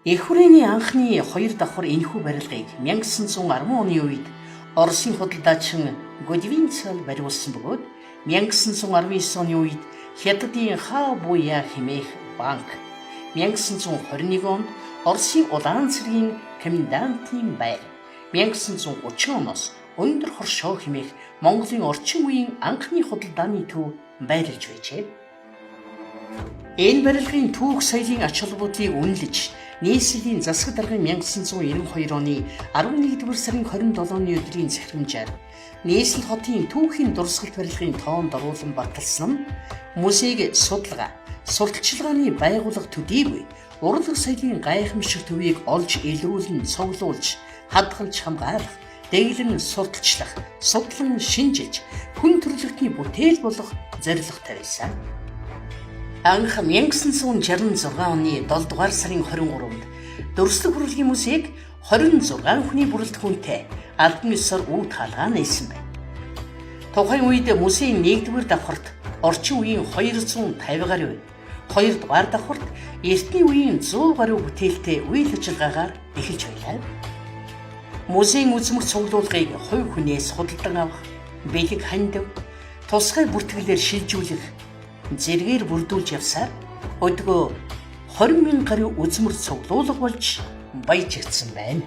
Эх хүрээний анхны хоёр давхар энэхүү барилгыг 1910 оны үед Оросын худалдаачин Годвинцал бариулсан бөгөөд 1919 оны үед Хятадын Хабуя хэмээх банк 1921 онд Оросын улаан цэргийн комендантын байр 1930 оноос өндөр хоршоо хэмээх Монголын орчин үеийн анхны худалдааны төв байрлаж байжээ. Энэ барилгын түүх соёлын ач холбогдлыг үнэлж нийслэлийн засаг даргын 1992 оны 11-р сарын 27-ны өдрийн захирамжаар нийслэл хотын түүхийн дурсгалт барилгын тоонд оруулан баталсан нь музейг судалгаа, сурталчилгааны байгууллага төдийгүй урлаг соёлын гайхамшиг төвийг олж илрүүлэн цуглуулж, хадгалж хамгаалах, дэглэн сурталчлах, судлан шинжилж, хүн төрөлхтний бүтээл болох зорилготой байсан. Анх 1966 оны 7 дугаар сарын 23-нд Дөрслөг хурлын музейг 26 хүний бүрэлдэхүүнтэй албан ёсоор үе хаалгаа нээсэн байна. Тухайн үед музейн 1-р давхарт орчин үеийн 250 гаруй, 2 дугаар давхарт эртний үеийн 100 гаруй бүтээлтэй үйл ажиллагаагаар эхэлж байлаа. Музейн үзмэр цуглуулгыг хувь хүнээс худалдан авах, бэлэг хандив, тусгай бүртгэлээр шилжүүлэх, зэргээр бүрдүүлж явсаар өдгөө 20,000 гаруй үзмэр цуглуулга болж баяжигдсан байна.